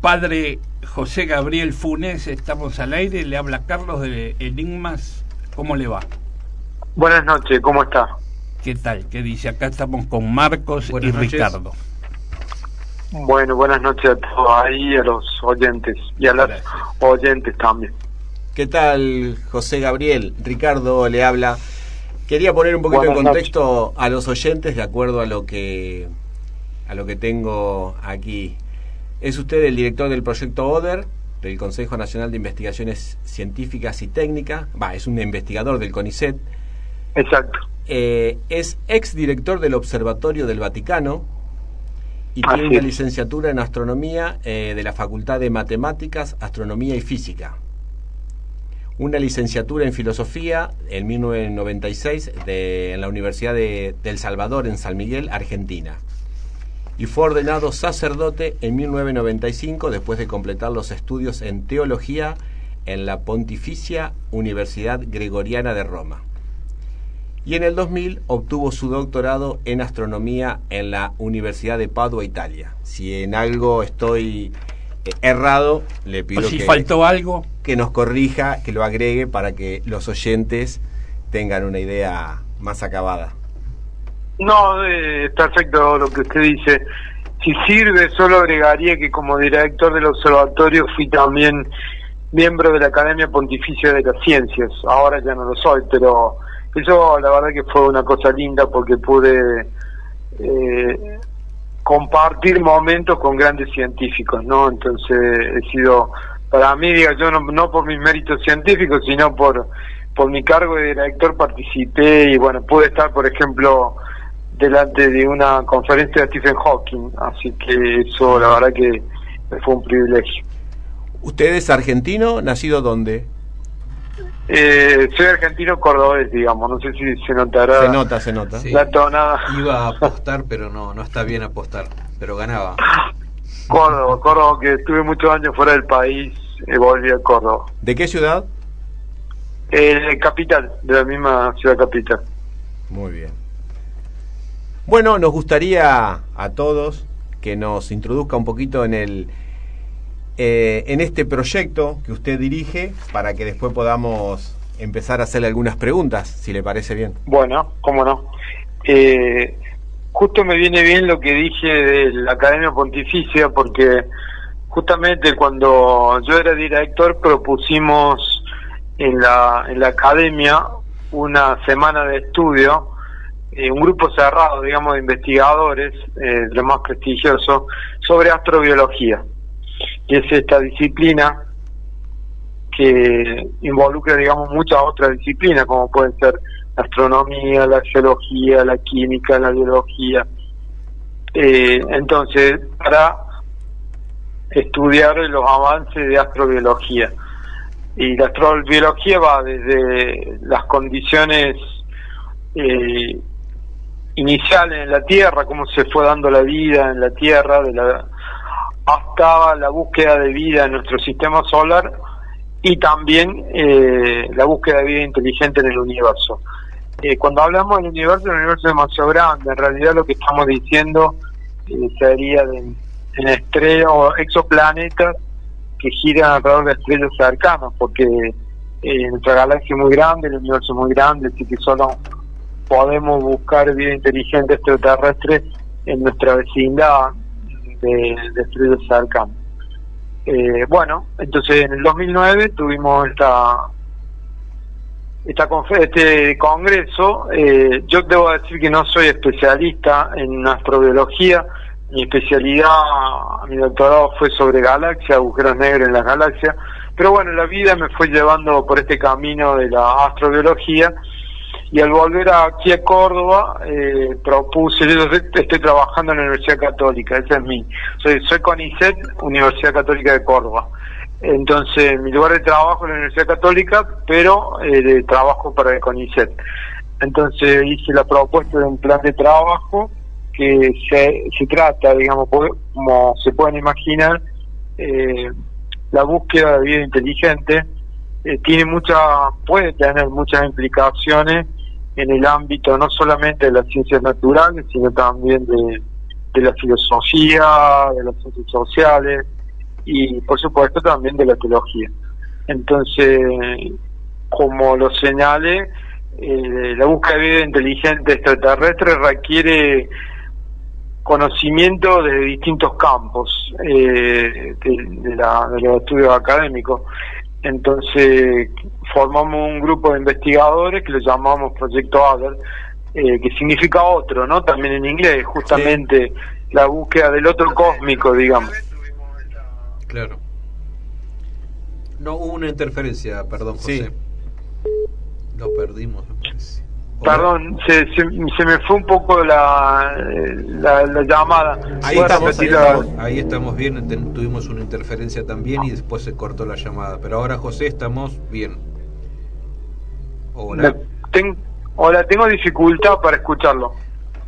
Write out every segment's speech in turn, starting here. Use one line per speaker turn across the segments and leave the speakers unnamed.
Padre José Gabriel Funes, estamos al aire, le habla Carlos de Enigmas. ¿Cómo le va?
Buenas noches, ¿cómo está?
¿Qué tal? ¿Qué dice? Acá estamos con Marcos y Ricardo.
Bueno, buenas noches a todos ahí, a los oyentes y a las oyentes también.
¿Qué tal, José Gabriel? Ricardo le habla. Quería poner un poquito en contexto a los oyentes de acuerdo a lo que tengo aquí. Es usted el director del proyecto ODER, del Consejo Nacional de Investigaciones Científicas y Técnicas. Es un investigador del CONICET.
Exacto.
Es exdirector del Observatorio del Vaticano y tiene una licenciatura en Astronomía de la Facultad de Matemáticas, Astronomía y Física. Una licenciatura en Filosofía en 1996 en la Universidad de El Salvador, en San Miguel, Argentina. Y fue ordenado sacerdote en 1995 después de completar los estudios en Teología en la Pontificia Universidad Gregoriana de Roma. Y en el 2000 obtuvo su doctorado en Astronomía en la Universidad de Padua, Italia. Si en algo estoy errado, le pido
si faltó algo,
que nos corrija, que lo agregue para que los oyentes tengan una idea más acabada.
No, perfecto lo que usted dice. Si sirve, solo agregaría que como director del observatorio fui también miembro de la Academia Pontificia de las Ciencias. Ahora ya no lo soy, pero eso la verdad que fue una cosa linda porque pude compartir momentos con grandes científicos, ¿no? Entonces he sido, para mí, yo no por mis méritos científicos, sino por mi cargo de director participé y bueno, pude estar, por ejemplo, delante de una conferencia de Stephen Hawking, así que eso la verdad que fue un privilegio.
¿Usted es argentino? ¿Nacido dónde?
Soy argentino cordobés, digamos, no sé si se notará.
Se nota.
Sí.
La tonada.
Iba a apostar, pero no está bien apostar, pero ganaba.
Córdoba, que estuve muchos años fuera del país, volví a Córdoba.
¿De qué ciudad?
Capital, de la misma ciudad capital.
Muy bien. Bueno, nos gustaría a todos que nos introduzca un poquito en este proyecto que usted dirige, para que después podamos empezar a hacerle algunas preguntas, si le parece bien.
Bueno, cómo no. Justo me viene bien lo que dije de la Academia Pontificia, porque justamente cuando yo era director propusimos en la Academia una semana de estudio, un grupo cerrado, digamos, de investigadores, de lo más prestigioso, sobre astrobiología, que es esta disciplina que involucra, digamos, muchas otras disciplinas, como pueden ser la astronomía, la geología, la química, la biología. Entonces, para estudiar los avances de astrobiología. Y la astrobiología va desde las condiciones iniciales en la Tierra, cómo se fue dando la vida en la Tierra, hasta la búsqueda de vida en nuestro sistema solar y también la búsqueda de vida inteligente en el universo. Cuando hablamos del universo, el universo es demasiado grande. En realidad lo que estamos diciendo sería en estrellas o exoplanetas que giran alrededor de estrellas cercanas, porque nuestra galaxia es muy grande, el universo es muy grande, así que solo podemos buscar vida inteligente extraterrestre en nuestra vecindad de estrellas cercanas. Bueno, entonces en el 2009 tuvimos este congreso. Yo debo decir que no soy especialista en astrobiología. Mi especialidad, mi doctorado fue sobre galaxias, agujeros negros en las galaxias, pero bueno, la vida me fue llevando por este camino de la astrobiología, y al volver aquí a Córdoba propuse, yo estoy trabajando en la Universidad Católica, ese es soy CONICET, Universidad Católica de Córdoba. Entonces mi lugar de trabajo es la Universidad Católica, pero trabajo para el CONICET. Entonces hice la propuesta de un plan de trabajo que se trata, digamos, como se pueden imaginar, la búsqueda de vida inteligente puede tener muchas implicaciones en el ámbito no solamente de las ciencias naturales, sino también de la filosofía, de las ciencias sociales, y por supuesto también de la teología. Entonces, como lo señale, la búsqueda de vida inteligente extraterrestre requiere conocimiento de distintos campos de los estudios académicos. Entonces formamos un grupo de investigadores que lo llamamos Proyecto Other, que significa otro, ¿no? También en inglés, justamente sí. La búsqueda del otro cósmico, digamos.
Claro. No hubo una interferencia, perdón, José. Sí. Lo perdimos, me parece.
Perdón, se me fue un poco la llamada.
Ahí estamos bien, tuvimos una interferencia también y después se cortó la llamada. Pero ahora, José, estamos bien. Hola.
Tengo dificultad para escucharlo.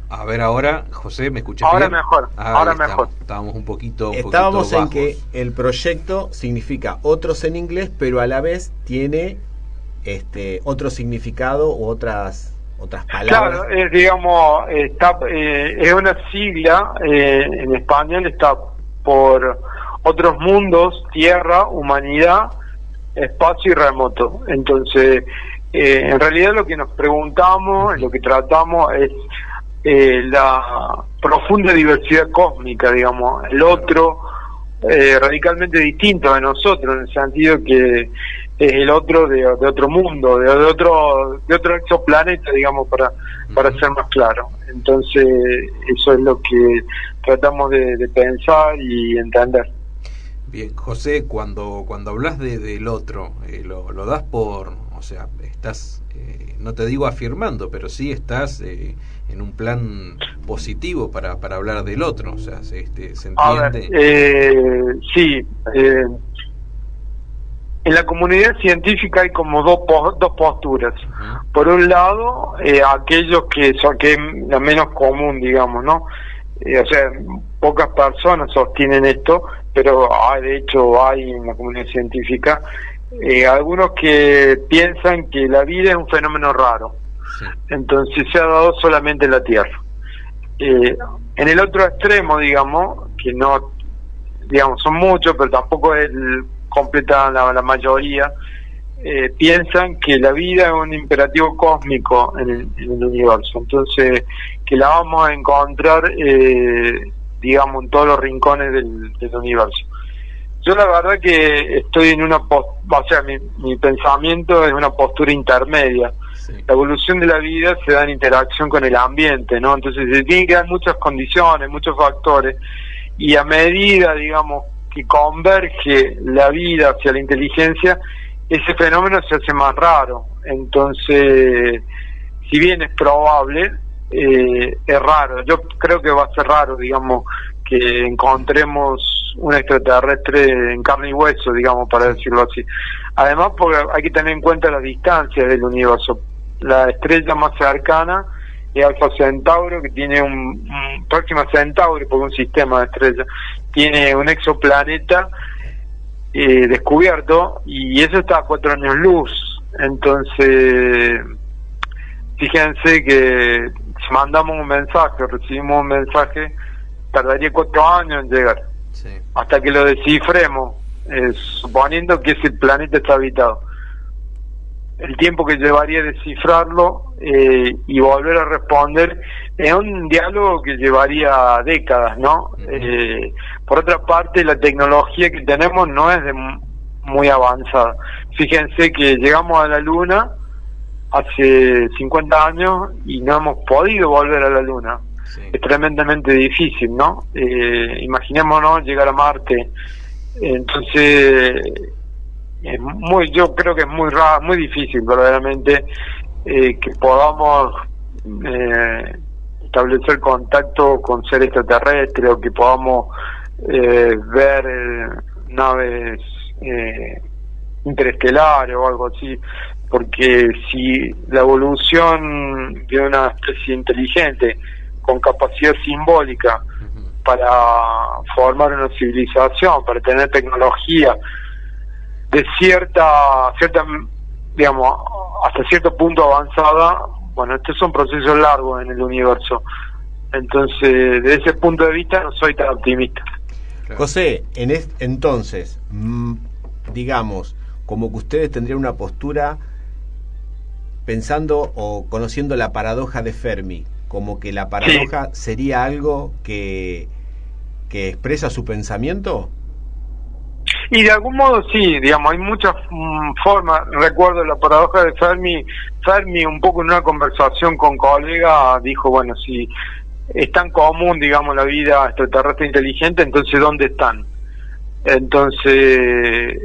A ver, ahora, José, ¿me escuchas
ahora
bien?
Mejor, ahora mejor.
Estábamos un poquito
Estábamos
bajos.
En que el proyecto significa otros en inglés, pero a la vez tiene otro significado u otras palabras.
Claro, digamos, es una sigla, en español está por otros mundos, tierra, humanidad, espacio y remoto. Entonces, en realidad lo que nos preguntamos, lo que tratamos es la profunda diversidad cósmica, digamos, el otro radicalmente distinto de nosotros, en el sentido que es el otro de otro mundo, de otro exoplaneta, digamos, para ser más claro. Entonces, eso es lo que tratamos de pensar y entender.
Bien, José, cuando hablas del otro, lo das por, o sea, estás, no te digo afirmando, pero sí estás en un plan positivo para hablar del otro, o sea, se entiende.
A ver, sí, en la comunidad científica hay como dos posturas. Uh-huh. Por un lado, aquellos que es la menos común, digamos, ¿no? O sea, pocas personas sostienen esto, pero de hecho hay en la comunidad científica algunos que piensan que la vida es un fenómeno raro. Sí. Entonces se ha dado solamente en la Tierra. En el otro extremo, digamos, que no, digamos, son muchos, pero tampoco es completa la mayoría, piensan que la vida es un imperativo cósmico en el universo, entonces que la vamos a encontrar, digamos, en todos los rincones del universo. Yo la verdad que estoy en mi pensamiento es una postura intermedia. Sí. La evolución de la vida se da en interacción con el ambiente, ¿no? Entonces se tienen que dar muchas condiciones, muchos factores, y a medida, digamos, que converge la vida hacia la inteligencia, ese fenómeno se hace más raro. Entonces, si bien es probable, es raro. Yo creo que va a ser raro, digamos, que encontremos un extraterrestre en carne y hueso, digamos, para decirlo así. Además, porque hay que tener en cuenta las distancias del universo. La estrella más cercana es Alfa Centauro, que tiene Próxima Centauri, porque un sistema de estrellas, tiene un exoplaneta descubierto, y eso está a 4 años luz. Entonces, fíjense que si mandamos un mensaje, recibimos un mensaje, tardaría 4 años en llegar. Sí. Hasta que lo descifremos, suponiendo que ese planeta está habitado. El tiempo que llevaría descifrarlo y volver a responder es un diálogo que llevaría décadas, ¿no? Uh-huh. Por otra parte, la tecnología que tenemos no es muy avanzada. Fíjense que llegamos a la Luna hace 50 años y no hemos podido volver a la Luna. Sí. Es tremendamente difícil, ¿no? Imaginémonos llegar a Marte. Entonces, yo creo que es muy raro, muy difícil verdaderamente que podamos establecer contacto con seres extraterrestres, o que podamos ver naves interestelares o algo así, porque si la evolución de una especie inteligente con capacidad simbólica para formar una civilización, para tener tecnología de cierta, digamos, hasta cierto punto avanzada, bueno, estos son procesos largos en el universo. Entonces, desde ese punto de vista no soy tan optimista.
Claro.
José, entonces, digamos, como que ustedes tendrían una postura pensando o conociendo la paradoja de Fermi, como que la paradoja sería algo que expresa su pensamiento.
Y de algún modo sí, digamos, hay muchas formas. Recuerdo la paradoja de Fermi. Fermi, un poco en una conversación con colega, dijo, bueno, si es tan común, digamos, la vida extraterrestre inteligente, entonces ¿dónde están? Entonces,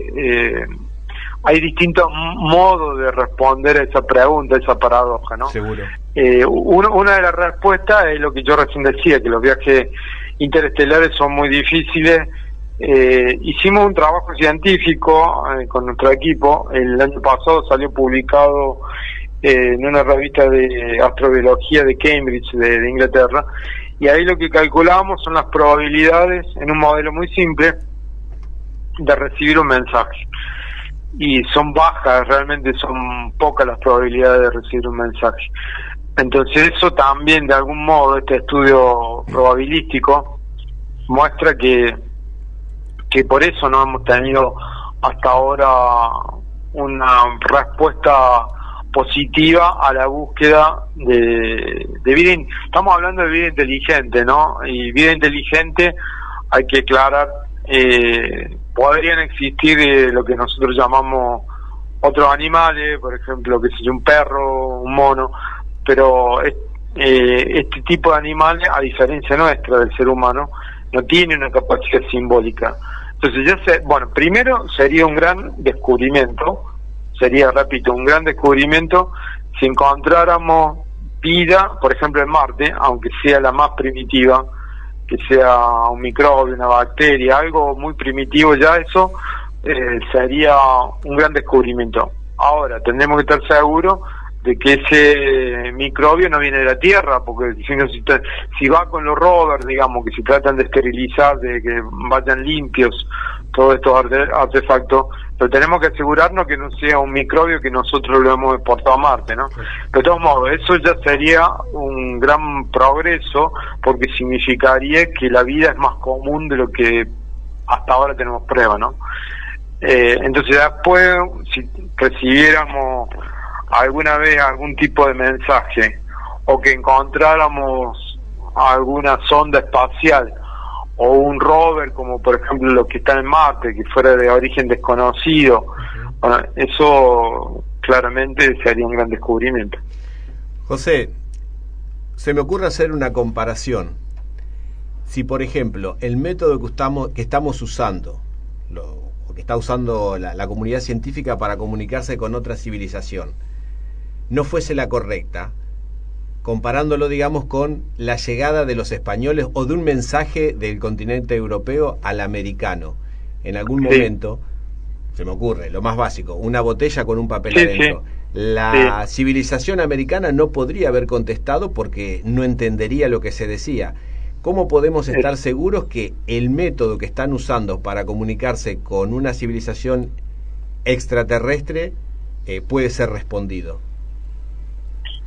hay distintos modos de responder a esa pregunta, a esa paradoja, ¿no?
Seguro.
Una de las respuestas es lo que yo recién decía, que los viajes interestelares son muy difíciles. Hicimos un trabajo científico con nuestro equipo. El año pasado salió publicado en una revista de astrobiología de Cambridge, de Inglaterra, y ahí lo que calculamos son las probabilidades en un modelo muy simple de recibir un mensaje, y son bajas, realmente son pocas las probabilidades de recibir un mensaje. Entonces eso también, de algún modo, este estudio probabilístico muestra que por eso no hemos tenido hasta ahora una respuesta positiva a la búsqueda de vida. Estamos hablando de vida inteligente, ¿no? Y vida inteligente, hay que aclarar, podrían existir lo que nosotros llamamos otros animales, por ejemplo, que sea un perro, un mono, pero este tipo de animales, a diferencia nuestra, del ser humano, no tiene una capacidad simbólica. Entonces primero sería un gran descubrimiento, repito, un gran descubrimiento si encontráramos vida, por ejemplo en Marte, aunque sea la más primitiva, que sea un microbio, una bacteria, algo muy primitivo, ya eso sería un gran descubrimiento. Ahora, tendremos que estar seguros de que ese microbio no viene de la Tierra, porque si va con los rovers, digamos, que se tratan de esterilizar, de que vayan limpios todos estos artefactos, pero tenemos que asegurarnos que no sea un microbio que nosotros lo hemos exportado a Marte, ¿no? De todos modos, eso ya sería un gran progreso, porque significaría que la vida es más común de lo que hasta ahora tenemos prueba, ¿no? Entonces después, si recibiéramos alguna vez algún tipo de mensaje, o que encontráramos alguna sonda espacial o un rover, como por ejemplo los que están en Marte, que fuera de origen desconocido, bueno, eso claramente sería un gran descubrimiento.
José, se me ocurre hacer una comparación. Si por ejemplo el método que estamos usando, o que está usando la comunidad científica para comunicarse con otra civilización, no fuese la correcta, comparándolo, digamos, con la llegada de los españoles o de un mensaje del continente europeo al americano. En algún momento, se me ocurre, lo más básico, una botella con un papel adentro. La civilización americana no podría haber contestado porque no entendería lo que se decía. ¿Cómo podemos estar seguros que el método que están usando para comunicarse con una civilización extraterrestre puede ser respondido?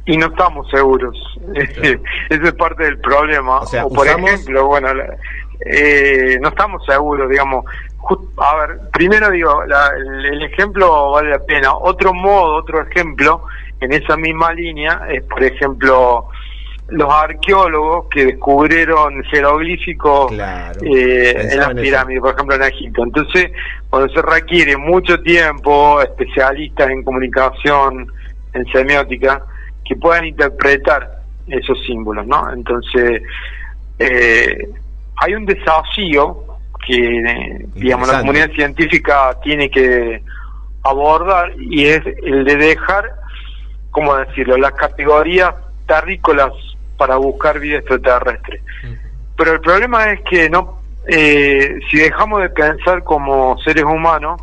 Y no estamos seguros. Eso es parte del problema.
O sea,
por ejemplo, no estamos seguros, digamos. A ver, primero digo, el ejemplo vale la pena. Otro ejemplo en esa misma línea es, por ejemplo, los arqueólogos que descubrieron jeroglíficos en las pirámides, por ejemplo en Egipto. Entonces, cuando se requiere mucho tiempo, especialistas en comunicación, en semiótica, que puedan interpretar esos símbolos, ¿no? Entonces, hay un desafío que, digamos, la comunidad científica tiene que abordar, y es el de dejar, ¿cómo decirlo?, las categorías terrícolas para buscar vida extraterrestre. Pero el problema es que si dejamos de pensar como seres humanos,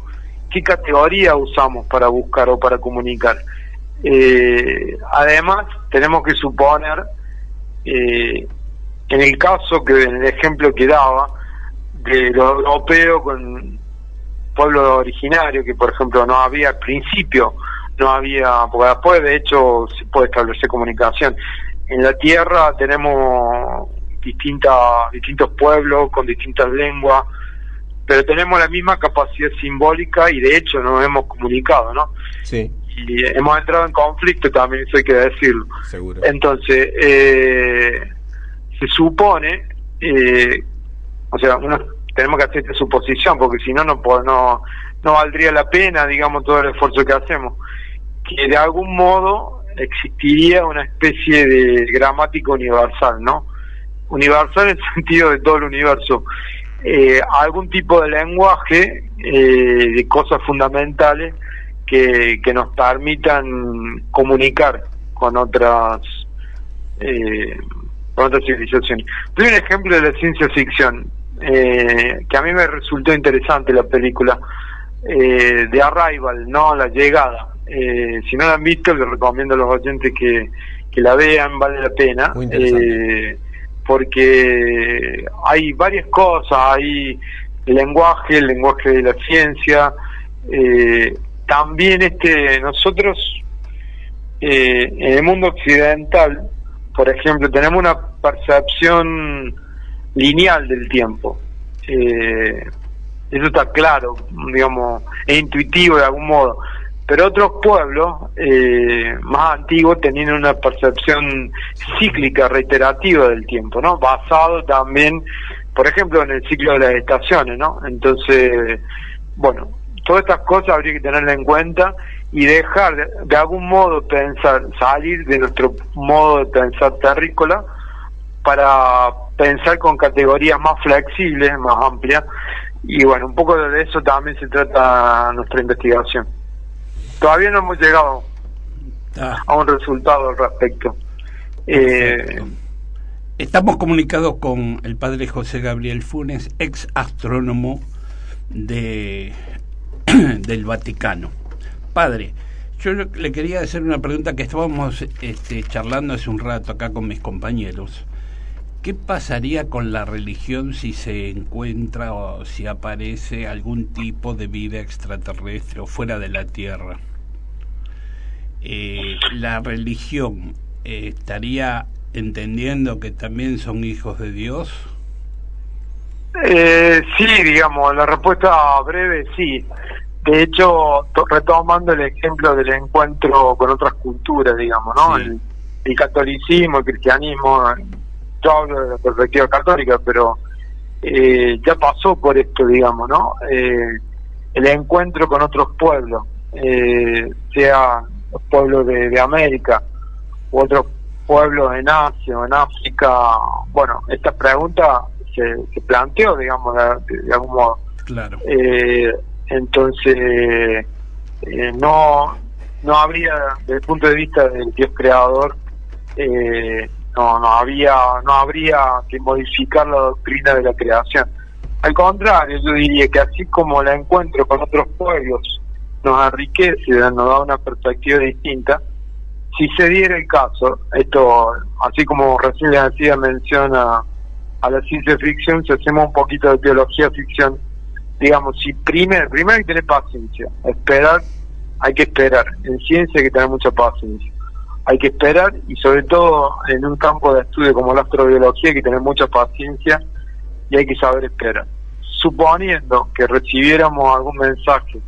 ¿qué categoría usamos para buscar o para comunicar? Además, tenemos que suponer, en el ejemplo que daba de lo europeo con pueblo originario, que por ejemplo no había al principio, porque después de hecho se puede establecer comunicación. En la Tierra tenemos distintos pueblos con distintas lenguas, pero tenemos la misma capacidad simbólica y de hecho nos hemos comunicado, ¿no?
Sí.
Y hemos entrado en conflicto también, eso hay que decirlo.
Seguro.
Entonces, se supone, o sea, tenemos que hacer esta suposición, porque si no, no valdría la pena, digamos, todo el esfuerzo que hacemos, que de algún modo existiría una especie de gramática universal, ¿no? Universal en el sentido de todo el universo. Algún tipo de lenguaje de cosas fundamentales que nos permitan comunicar con otras civilizaciones. Doy un ejemplo de la ciencia ficción, que a mí me resultó interesante la película de Arrival, ¿no? La llegada. Si no la han visto, les recomiendo a los oyentes que la vean, vale la pena.
Muy interesante.
Porque hay varias cosas, hay el lenguaje de la ciencia, también nosotros en el mundo occidental, por ejemplo, tenemos una percepción lineal del tiempo, eso está claro, digamos, es intuitivo de algún modo. Pero otros pueblos más antiguos tenían una percepción cíclica, reiterativa del tiempo, ¿no? Basado también, por ejemplo, en el ciclo de las estaciones, ¿no? Entonces, bueno, todas estas cosas habría que tenerlas en cuenta y dejar de algún modo pensar, salir de nuestro modo de pensar terrícola para pensar con categorías más flexibles, más amplias. Y bueno, un poco de eso también se trata nuestra investigación. Todavía no hemos llegado a un resultado al respecto.
Estamos comunicados con el padre José Gabriel Funes, ex astrónomo del Vaticano. Padre, yo le quería hacer una pregunta que estábamos charlando hace un rato acá con mis compañeros. ¿Qué pasaría con la religión si se encuentra o si aparece algún tipo de vida extraterrestre o fuera de la Tierra? ¿La religión estaría entendiendo que también son hijos de Dios?
Sí, digamos, la respuesta breve sí. De hecho, retomando el ejemplo del encuentro con otras culturas, digamos, ¿no? Sí. El catolicismo, el cristianismo, yo hablo de la perspectiva católica, pero ya pasó por esto, digamos, ¿no? El encuentro con otros pueblos, sea los pueblos de América u otros pueblos en Asia o en África. Bueno, esta pregunta se planteó, digamos, de algún modo.
Claro.
Entonces, no habría, desde el punto de vista del Dios creador, no habría que modificar la doctrina de la creación. Al contrario, yo diría que así como el encuentro con otros pueblos nos enriquece, nos da una perspectiva distinta, si se diera el caso, esto, así como recién le hacía mención a la ciencia ficción, si hacemos un poquito de teología ficción, digamos, si primero hay que tener paciencia, hay que esperar, en ciencia hay que tener mucha paciencia, hay que esperar, y sobre todo en un campo de estudio como la astrobiología hay que tener mucha paciencia y hay que saber esperar. Suponiendo que recibiéramos algún mensaje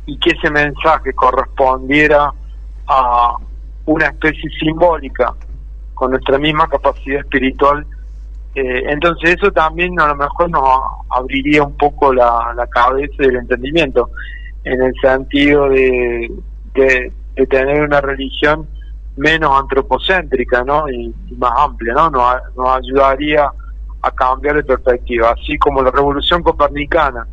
y que ese mensaje correspondiera a una especie simbólica con nuestra misma capacidad espiritual, entonces eso también a lo mejor nos abriría un poco la cabeza y el entendimiento, en el sentido de tener una religión menos antropocéntrica, ¿no? y más amplia, ¿no? Nos ayudaría a cambiar de perspectiva, así como la revolución copernicana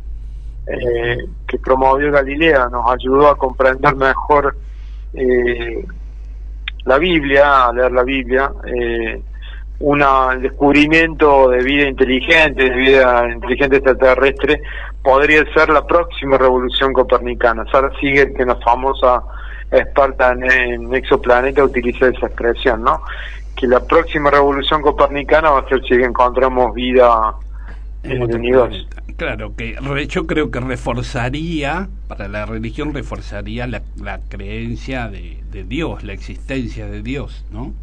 que promovió Galilea nos ayudó a comprender mejor la Biblia, a leer la Biblia, el descubrimiento de vida inteligente extraterrestre podría ser la próxima revolución copernicana. Sarah Siegel, que es una famosa experta en exoplaneta, utiliza esa expresión, ¿no? Que la próxima revolución copernicana va a ser si encontramos vida en el universo.
Claro, que yo creo que para la religión reforzaría la creencia de Dios, la existencia de Dios, ¿no?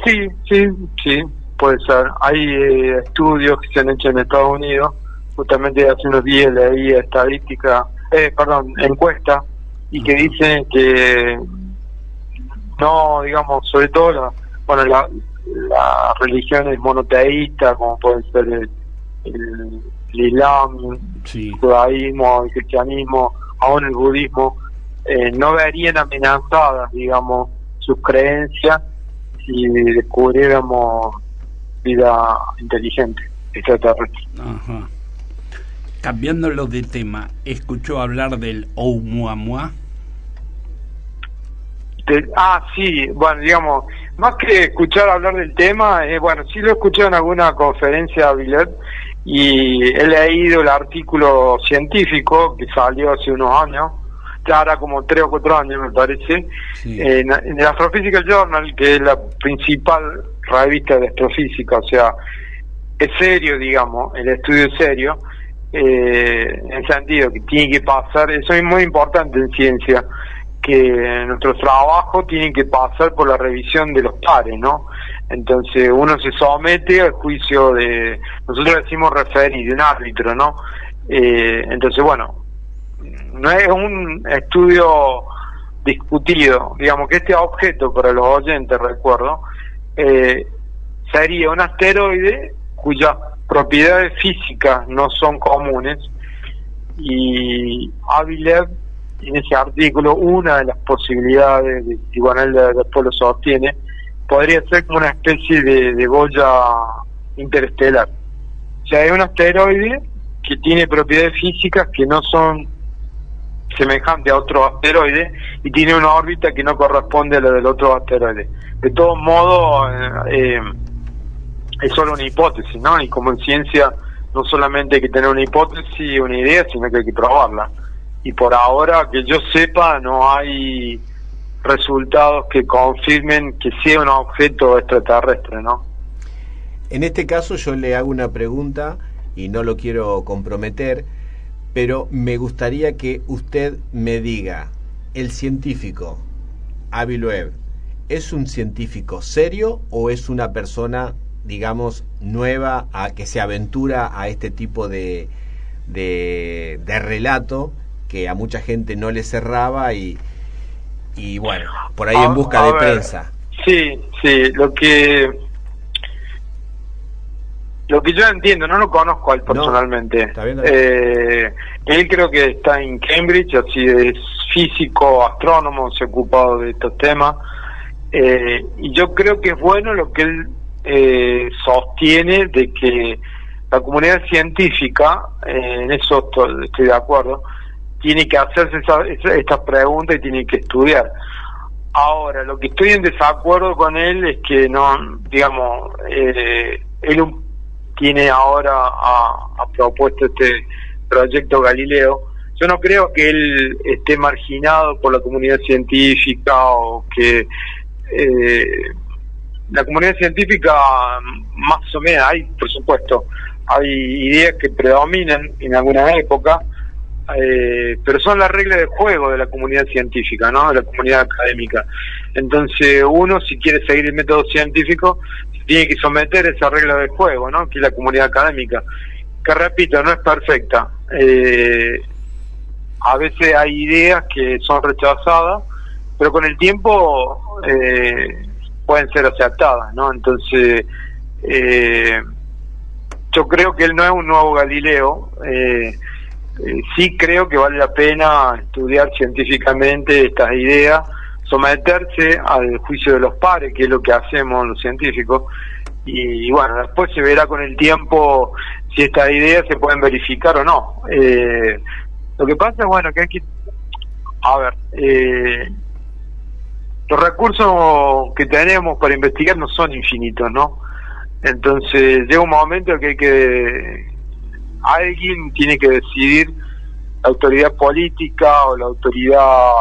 Sí, puede ser. Hay estudios que se han hecho en Estados Unidos justamente hace unos días leí encuesta, y que dicen que no, digamos, sobre todo las religiones monoteístas, como pueden ser el Islam,
Sí.
el judaísmo, el cristianismo, aún el budismo, no verían amenazadas, digamos, sus creencias si descubriéramos vida inteligente extraterrestre.
Ajá. Cambiándolo de tema, ¿escuchó hablar del Oumuamua?
Sí, bueno, digamos, más que escuchar hablar del tema, bueno, sí lo he escuchado en alguna conferencia de Villet, y he leído el artículo científico que salió hace unos años, ya hará como 3 o 4 años me parece,
Sí.
en el Astrophysical Journal, que es la principal revista de astrofísica, o sea, es serio, digamos, el estudio es serio, en el sentido que tiene que pasar, eso es muy importante en ciencia, que nuestros trabajos tienen que pasar por la revisión de los pares, ¿no? Entonces uno se somete al juicio de, nosotros decimos referir, de un árbitro, ¿no? Entonces, bueno, no es un estudio discutido, digamos que este objeto, para los oyentes, recuerdo, sería un asteroide cuyas propiedades físicas no son comunes, y Avilev, en ese artículo, una de las posibilidades, y bueno, él después lo sostiene, podría ser como una especie de boya interestelar. O sea, es un asteroide que tiene propiedades físicas que no son semejantes a otro asteroide, y tiene una órbita que no corresponde a la del otro asteroide. De todos modos, es solo una hipótesis, ¿no? Y como en ciencia no solamente hay que tener una hipótesis, una idea, sino que hay que probarla. Y por ahora, que yo sepa, no hay resultados que confirmen que sea un objeto extraterrestre, ¿no?
En este caso yo le hago una pregunta y no lo quiero comprometer, pero me gustaría que usted me diga, el científico Avi Loeb, ¿es un científico serio o es una persona, digamos, nueva, que se aventura a este tipo de relato que a mucha gente no le cerraba y bueno, por ahí en busca de prensa?
Sí, lo que yo entiendo, no lo conozco a él personalmente.
No, está bien, está bien.
Él creo que está en Cambridge, así es físico, astrónomo, se ha ocupado de estos temas, y yo creo que es bueno lo que él sostiene, de que la comunidad científica, en eso estoy de acuerdo, tiene que hacerse estas preguntas y tiene que estudiar. Ahora, lo que estoy en desacuerdo con él es que no, digamos, él tiene ahora ha propuesto este proyecto Galileo. Yo no creo que él esté marginado por la comunidad científica, o que la comunidad científica, más o menos, hay, por supuesto, hay ideas que predominan en alguna época, pero son las reglas de juego de la comunidad científica, ¿no? De la comunidad académica. Entonces uno, si quiere seguir el método científico, tiene que someter esa regla de juego, ¿no? Que es la comunidad académica, que, repito, no es perfecta. A veces hay ideas que son rechazadas, pero con el tiempo pueden ser aceptadas, ¿no? Entonces yo creo que él no es un nuevo Galileo. Sí creo que vale la pena estudiar científicamente estas ideas, someterse al juicio de los pares, que es lo que hacemos los científicos, y bueno, después se verá con el tiempo si estas ideas se pueden verificar o no. Lo que pasa es, bueno, que hay que, a ver, los recursos que tenemos para investigar no son infinitos, ¿no? Entonces llega un momento que alguien tiene que decidir, la autoridad política o la autoridad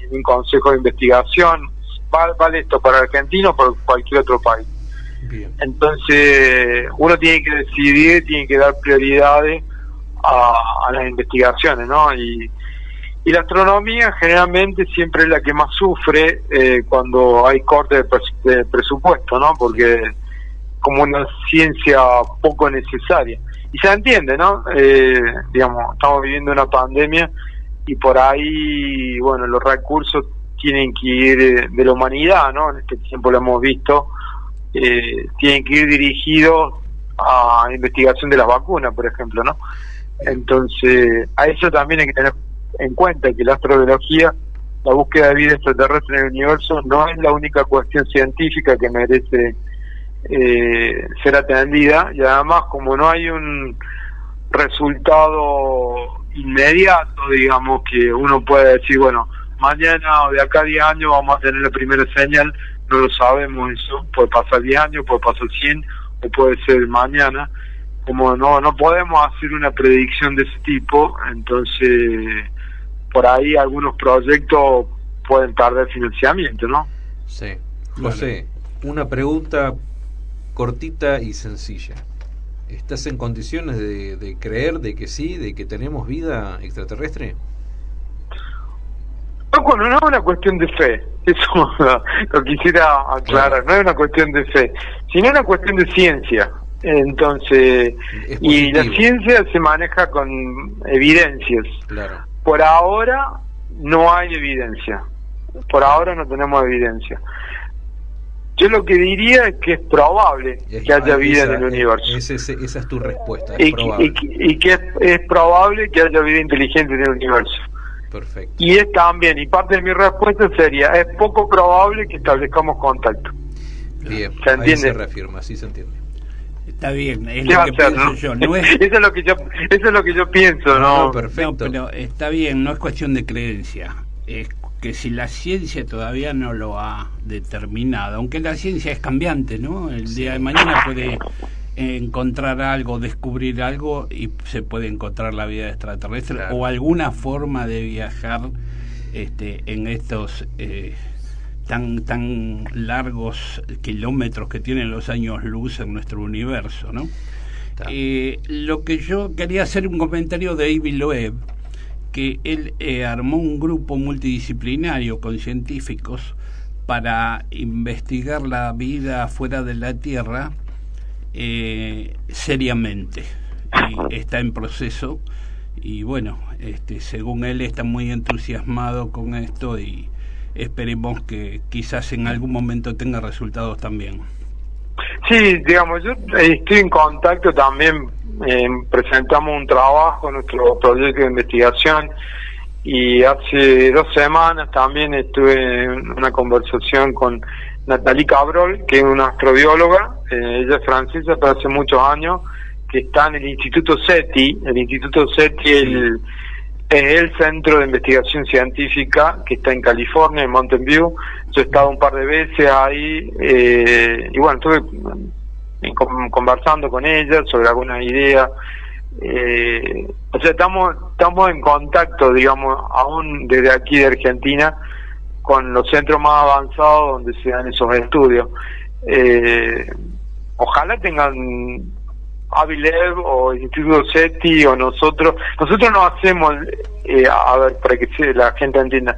en un consejo de investigación, vale esto para Argentina o para cualquier otro país.
Bien.
Entonces uno tiene que decidir, tiene que dar prioridades a las investigaciones, ¿no? Y la astronomía generalmente siempre es la que más sufre cuando hay corte de presupuesto, ¿no? Porque como una ciencia poco necesaria. y se entiende, ¿no? Digamos, estamos viviendo una pandemia y por ahí, bueno, los recursos tienen que ir de la humanidad, ¿no? En este tiempo lo hemos visto, tienen que ir dirigidos a investigación de las vacunas, por ejemplo, ¿no? Entonces, a eso también hay que tener en cuenta que la astrobiología, la búsqueda de vida extraterrestre en el universo, no es la única cuestión científica que merece ser atendida, y además, como no hay un resultado inmediato, digamos, que uno puede decir, bueno, mañana o de acá a 10 años vamos a tener la primera señal, no lo sabemos eso, puede pasar 10 años, puede pasar 100, o puede ser mañana. Como no podemos hacer una predicción de ese tipo, entonces por ahí algunos proyectos pueden perder financiamiento, ¿no?
Sí. José, una pregunta cortita y sencilla. ¿Estás en condiciones de creer de que sí, de que tenemos vida extraterrestre?
Bueno, no es una cuestión de fe, eso lo quisiera aclarar, no es una cuestión de fe, sino una cuestión de ciencia. Entonces, y la ciencia se maneja con evidencias.
Claro.
Por ahora no hay evidencia, por ahora no tenemos evidencia. Yo lo que diría es que es probable que haya vida en el universo.
Esa es tu respuesta, es probable.
Y que es probable que haya vida inteligente en el universo.
Perfecto.
Y es también, y parte de mi respuesta sería, es poco probable que establezcamos contacto.
Bien,
¿se entiende?
Ahí se reafirma, sí se entiende.
Está bien, es lo que pienso yo. No es...
eso es lo que yo pienso, ¿no?
Perfecto.
No, pero está bien, no es cuestión de creencia. Es que si la ciencia todavía no lo ha determinado, aunque la ciencia es cambiante, ¿no? El día de mañana puede encontrar algo, descubrir algo y se puede encontrar la vida extraterrestre, claro, o alguna forma de viajar en estos tan largos kilómetros que tienen los años luz en nuestro universo, ¿no? Lo que yo quería hacer un comentario de Avi Loeb, que él armó un grupo multidisciplinario con científicos para investigar la vida fuera de la Tierra seriamente, y está en proceso, y bueno, según él está muy entusiasmado con esto, y esperemos que quizás en algún momento tenga resultados también.
Sí, digamos, yo estoy en contacto también, presentamos un trabajo, nuestro proyecto de investigación, y hace 2 semanas también estuve en una conversación con Nathalie Cabrol, que es una astrobióloga, ella es francesa, pero hace muchos años, que está en el Instituto SETI. El Instituto SETI es el centro de investigación científica que está en California, en Mountain View. Yo he estado un par de veces ahí, y bueno, estuve conversando con ella sobre algunas ideas. O sea, estamos en contacto, digamos, aún desde aquí de Argentina, con los centros más avanzados donde se dan esos estudios. Ojalá tengan Avilev o el Instituto SETI o nosotros no hacemos, a ver, para que la gente entienda,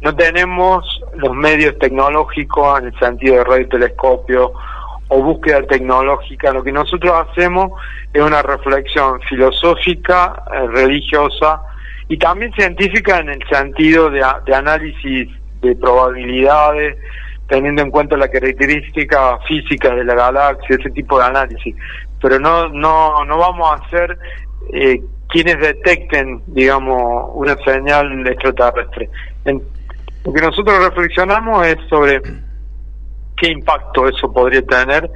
no tenemos los medios tecnológicos en el sentido de radiotelescopio o búsqueda tecnológica. Lo que nosotros hacemos es una reflexión filosófica, religiosa y también científica, en el sentido de análisis de probabilidades, teniendo en cuenta la característica física de la galaxia, ese tipo de análisis. Pero no vamos a ser quienes detecten, digamos, una señal extraterrestre. Lo que nosotros reflexionamos es sobre qué impacto eso podría tener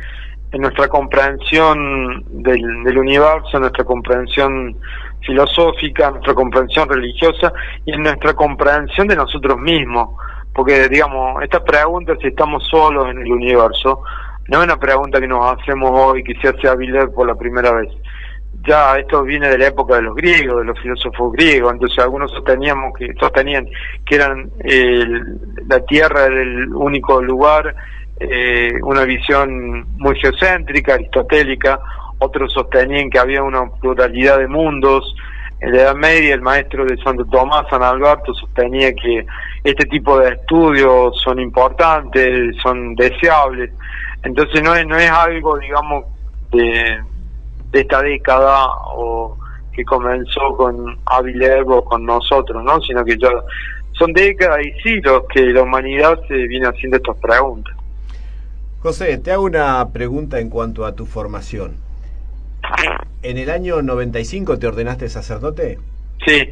en nuestra comprensión del universo, en nuestra comprensión filosófica, en nuestra comprensión religiosa y en nuestra comprensión de nosotros mismos. Porque, digamos, esta pregunta, si estamos solos en el universo, no es una pregunta que nos hacemos hoy, que se hace a Avilev por la primera vez. Ya esto viene de la época de los griegos, de los filósofos griegos. Entonces algunos sostenían que la Tierra era el único lugar, una visión muy geocéntrica, aristotélica. Otros sostenían que había una pluralidad de mundos. En la Edad Media, el maestro de Santo Tomás, San Alberto, sostenía que este tipo de estudios son importantes, son deseables. Entonces no es algo, digamos, esta década o que comenzó con Avilev o con nosotros, ¿no? Sino que son décadas y siglos que la humanidad se viene haciendo estas preguntas.
José, te hago una pregunta en cuanto a tu formación. ¿En el año 95 te ordenaste sacerdote?
Sí.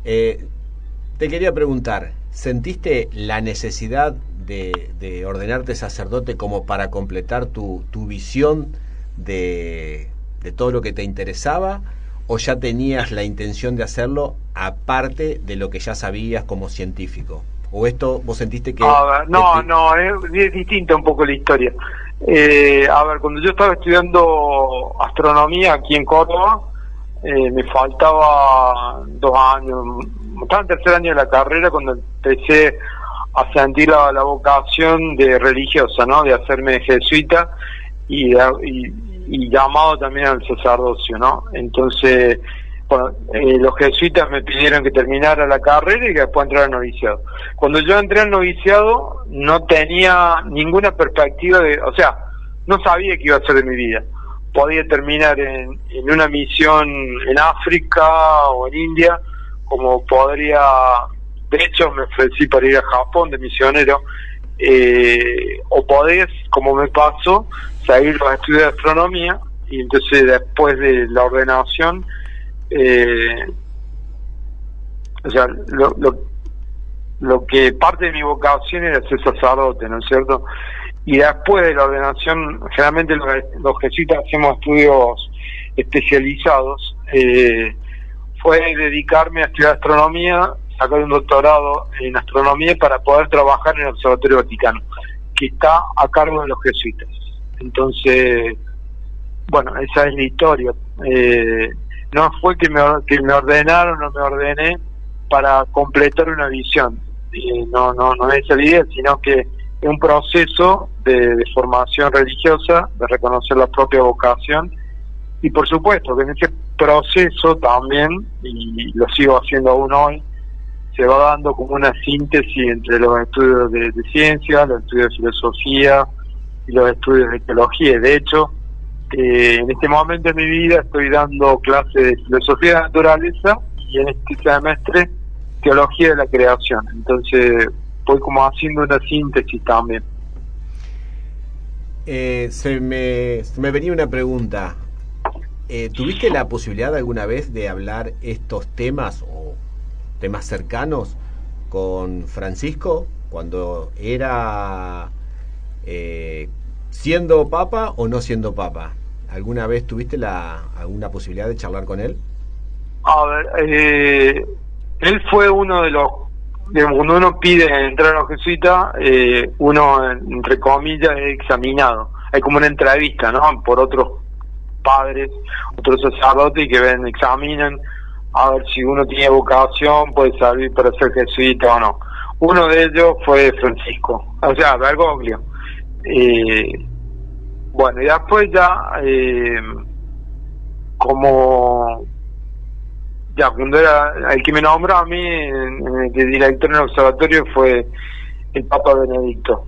Te quería preguntar, ¿sentiste la necesidad de ordenarte sacerdote como para completar tu visión de todo lo que te interesaba? ¿O ya tenías la intención de hacerlo aparte de lo que ya sabías como científico? ¿O esto vos sentiste que...?
No, es distinta un poco la historia. Cuando yo estaba estudiando astronomía aquí en Córdoba, me faltaba 2 años, estaba en tercer año de la carrera cuando empecé a sentir la vocación de religiosa, ¿no? De hacerme jesuita y llamado también al sacerdocio, ¿no? Entonces, los jesuitas me pidieron que terminara la carrera y que después entrara al noviciado. Cuando yo entré al noviciado no tenía ninguna perspectiva no sabía qué iba a hacer de mi vida. Podía terminar en una misión en África o en India, como podría, de hecho me ofrecí para ir a Japón de misionero, o podés, como me pasó, seguir los estudios de astronomía, y entonces después de la ordenación, lo que parte de mi vocación era ser sacerdote, ¿no es cierto? Y después de la ordenación, generalmente los jesuitas hacemos estudios especializados, fue dedicarme a estudiar astronomía, sacar un doctorado en astronomía para poder trabajar en el Observatorio Vaticano, que está a cargo de los jesuitas. Entonces, bueno, esa es la historia. No fue que me ordenaron o me ordené para completar una visión. No es la idea, sino que es un proceso de formación religiosa, de reconocer la propia vocación, y por supuesto que en ese proceso también, y lo sigo haciendo aún hoy, se va dando como una síntesis entre los estudios de ciencia, los estudios de filosofía y los estudios de teología. De hecho, en este momento de mi vida estoy dando clases de filosofía de la naturaleza y en este semestre teología de la creación. Entonces voy como haciendo una síntesis también.
Se me venía una pregunta. ¿Tuviste la posibilidad alguna vez de hablar estos temas o temas cercanos con Francisco cuando era siendo papa o no siendo papa? ¿Alguna vez tuviste alguna posibilidad de charlar con él?
A ver, él fue uno de los, cuando uno pide entrar a los jesuitas, uno, entre comillas, es examinado. Hay como una entrevista, ¿no? Por otros padres, otros sacerdotes que examinan a ver si uno tiene vocación, puede servir para ser jesuita o no. Uno de ellos fue Francisco, Bergoglio. Bueno, y después cuando era el que me nombró a mí de director en el observatorio fue el Papa Benedicto,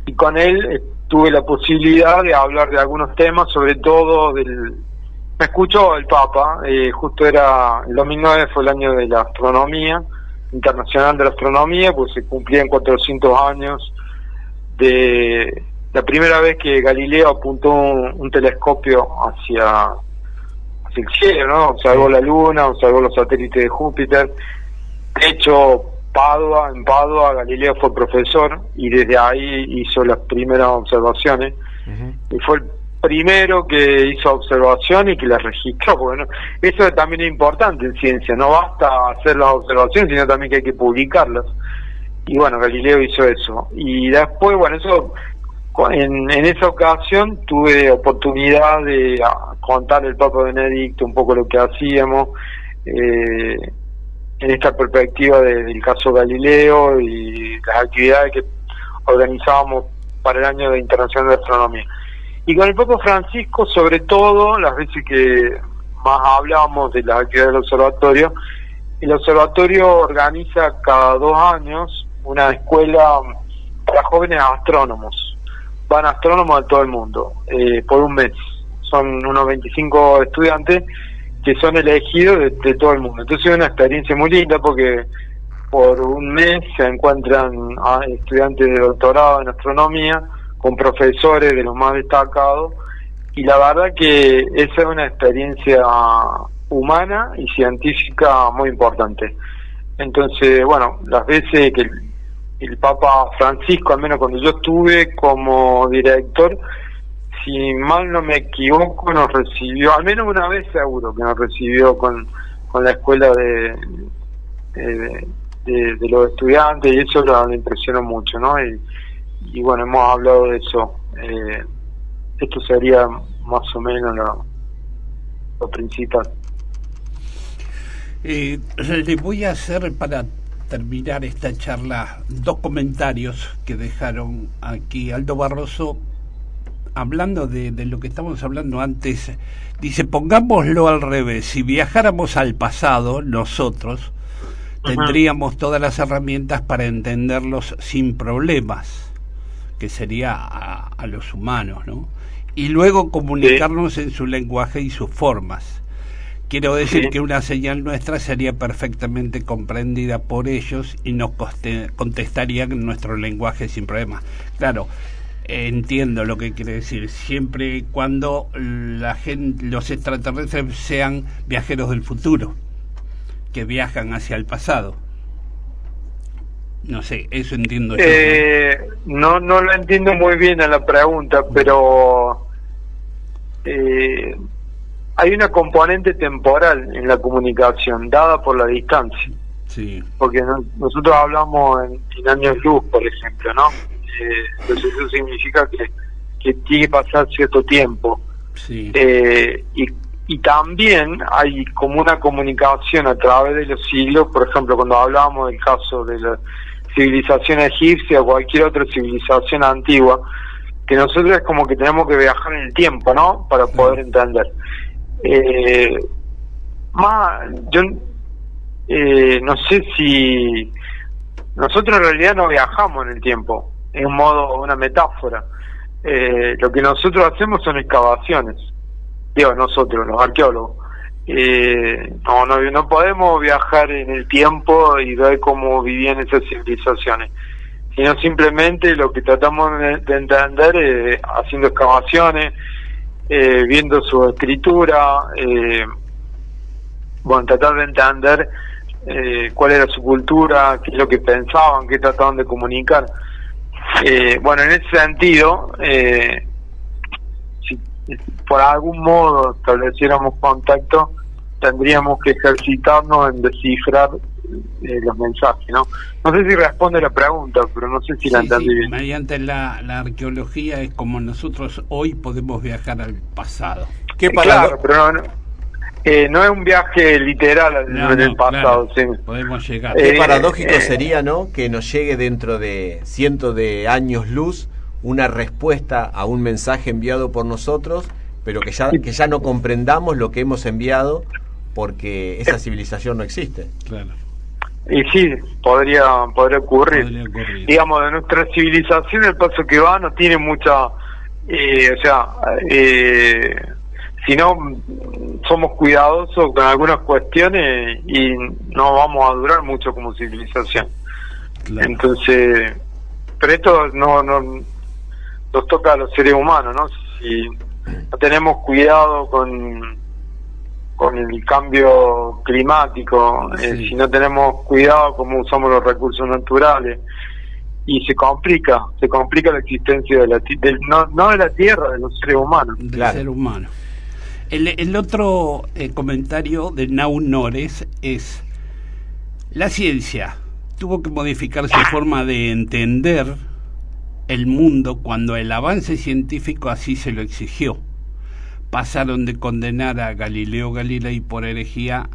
y con él tuve la posibilidad de hablar de algunos temas, sobre todo me escuchó el Papa, justo era el 2009, fue el año de la astronomía internacional, de la astronomía, pues se cumplían 400 años de la primera vez que Galileo apuntó un telescopio hacia el cielo, ¿no? Observó la Luna, observó los satélites de Júpiter. De hecho, en Padua, Galileo fue profesor y desde ahí hizo las primeras observaciones. Uh-huh. Y fue el primero que hizo observaciones y que las registró. Porque eso también es importante en ciencia, no basta hacer las observaciones, sino también que hay que publicarlas. Y bueno, Galileo hizo eso. Y después, en esa ocasión tuve oportunidad de contar al Papa Benedicto un poco lo que hacíamos en esta perspectiva del caso Galileo y las actividades que organizábamos para el año de Internacional de Astronomía. Y con el Papa Francisco, sobre todo, las veces que más hablábamos de las actividades del observatorio, el observatorio organiza cada 2 años una escuela para jóvenes astrónomos. Van astrónomos de todo el mundo, por un mes. son unos 25 estudiantes que son elegidos de todo el mundo. Entonces es una experiencia muy linda porque por un mes se encuentran estudiantes de doctorado en astronomía con profesores de los más destacados, y la verdad que esa es una experiencia humana y científica muy importante. Entonces, bueno, las veces que el Papa Francisco, al menos cuando yo estuve como director, si mal no me equivoco, nos recibió, al menos una vez seguro que nos recibió con la escuela de los estudiantes, y eso lo impresionó mucho, ¿no? Y bueno, hemos hablado de eso. Esto sería más o menos lo principal.
Le voy a hacer, para terminar esta charla, 2 comentarios que dejaron aquí. Aldo Barroso, hablando de lo que estamos hablando antes, dice: pongámoslo al revés, si viajáramos al pasado, nosotros tendríamos todas las herramientas para entenderlos sin problemas, que sería a los humanos, ¿no? Y luego comunicarnos en su lenguaje y sus formas. Quiero decir que una señal nuestra sería perfectamente comprendida por ellos y nos contestarían en nuestro lenguaje sin problemas. Claro, entiendo lo que quiere decir, siempre y cuando los extraterrestres sean viajeros del futuro, que viajan hacia el pasado. No sé, eso entiendo yo,
¿no? No lo entiendo muy bien a la pregunta, pero hay una componente temporal en la comunicación, dada por la distancia.
Sí.
Porque nosotros hablamos en años luz, por ejemplo, ¿no? Entonces eso significa que tiene que pasar cierto tiempo.
Sí.
Y también hay como una comunicación a través de los siglos. Por ejemplo, cuando hablábamos del caso de la civilización egipcia o cualquier otra civilización antigua, que nosotros es como que tenemos que viajar en el tiempo, ¿no? Para poder entender. Yo no sé si nosotros en realidad no viajamos en el tiempo, es un modo, una metáfora. Lo que nosotros hacemos son excavaciones, digo nosotros, los arqueólogos. No podemos viajar en el tiempo y ver cómo vivían esas civilizaciones, sino simplemente lo que tratamos de entender es haciendo excavaciones, viendo su escritura, tratar de entender cuál era su cultura, qué es lo que pensaban, qué trataban de comunicar. En ese sentido, si por algún modo estableciéramos contacto, tendríamos que ejercitarnos en descifrar los mensajes, ¿no? No sé si responde la pregunta, pero no sé si la entendí bien.
Mediante la arqueología es como nosotros hoy podemos viajar al pasado.
Claro, pero no es un viaje literal en el pasado.
Claro,
sí.
Podemos llegar.
Qué paradójico sería, ¿no?, que nos llegue dentro de cientos de años luz una respuesta a un mensaje enviado por nosotros, pero que ya no comprendamos lo que hemos enviado porque esa civilización no existe.
Claro.
Y sí, podría ocurrir. Digamos, de nuestra civilización el paso que va no tiene mucha... si no somos cuidadosos con algunas cuestiones y no vamos a durar mucho como civilización. Claro. Entonces, pero esto no nos toca a los seres humanos, ¿no? Si no tenemos cuidado con el cambio climático, si no tenemos cuidado cómo usamos los recursos naturales, y se complica la existencia de no de la Tierra, de los seres humanos.
Del ser humano. El otro comentario de Nau Nores es: la ciencia tuvo que modificar su forma de entender el mundo cuando el avance científico así se lo exigió. Pasaron de condenar a Galileo Galilei por herejía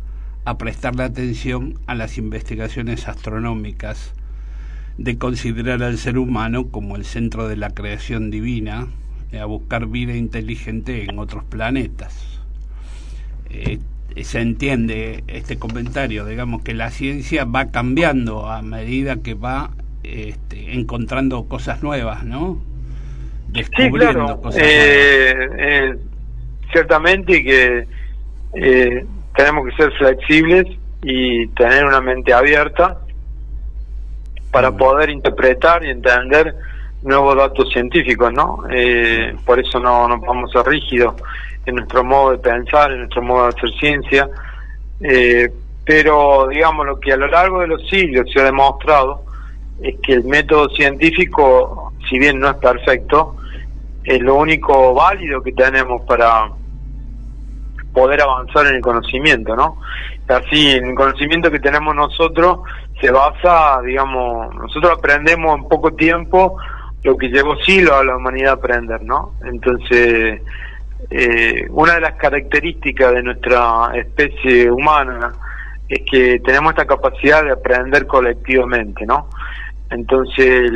a prestarle atención a las investigaciones astronómicas, de considerar al ser humano como el centro de la creación divina, a buscar vida inteligente en otros planetas. Se entiende este comentario, digamos que la ciencia va cambiando a medida que va encontrando cosas nuevas, ¿no? Descubriendo cosas nuevas.
ciertamente que tenemos que ser flexibles y tener una mente abierta para poder interpretar y entender nuevos datos científicos, ¿no? Por eso no vamos a ser rígidos en nuestro modo de pensar, en nuestro modo de hacer ciencia, pero digamos lo que a lo largo de los siglos se ha demostrado es que el método científico, si bien no es perfecto, es lo único válido que tenemos para poder avanzar en el conocimiento, ¿no? Así, en el conocimiento que tenemos nosotros se basa, digamos, nosotros aprendemos en poco tiempo lo que llevó siglos a la humanidad a aprender, ¿no? Entonces, una de las características de nuestra especie humana es que tenemos esta capacidad de aprender colectivamente, ¿no? Entonces,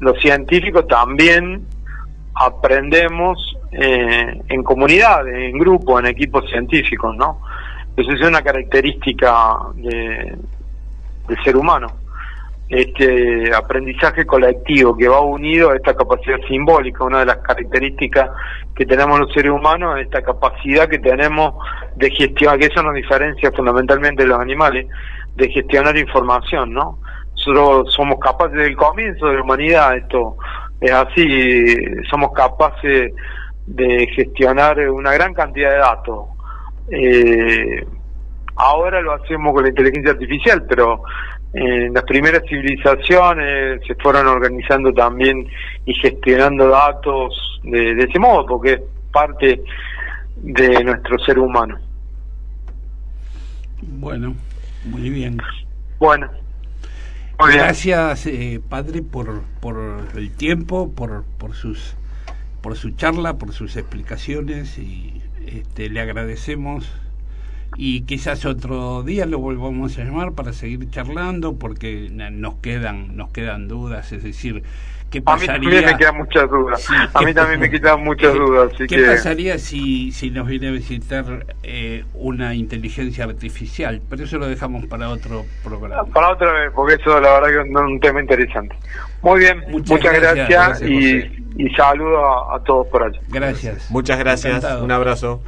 los científicos también aprendemos en comunidad, en grupo, en equipos científicos, ¿no? Entonces es una característica del ser humano, este aprendizaje colectivo que va unido a esta capacidad simbólica. Una de las características que tenemos los seres humanos es esta capacidad que tenemos de gestionar, que eso nos diferencia fundamentalmente de los animales, de gestionar información, ¿no? Nosotros somos capaces desde el comienzo de la humanidad, esto es así, somos capaces de gestionar una gran cantidad de datos. Ahora lo hacemos con la inteligencia artificial, pero las primeras civilizaciones se fueron organizando también y gestionando datos de ese modo, porque es parte de nuestro ser humano.
Bueno, muy bien.
Bueno. Muy bien.
Gracias, padre, por el tiempo, por su charla, por sus explicaciones, y le agradecemos. Y quizás otro día lo volvamos a llamar para seguir charlando, porque nos quedan dudas, es decir, ¿qué pasaría?
A mí también me quedan muchas dudas.
Sí,
a mí también me quedan muchas dudas. Así
¿Qué pasaría si nos viene a visitar una inteligencia artificial? Pero eso lo dejamos para otro programa.
Para otra vez, porque eso la verdad que es un tema interesante. Muy bien, muchas gracias y saludo a todos por allá.
Gracias.
Muchas gracias,
Encantado.
Un abrazo.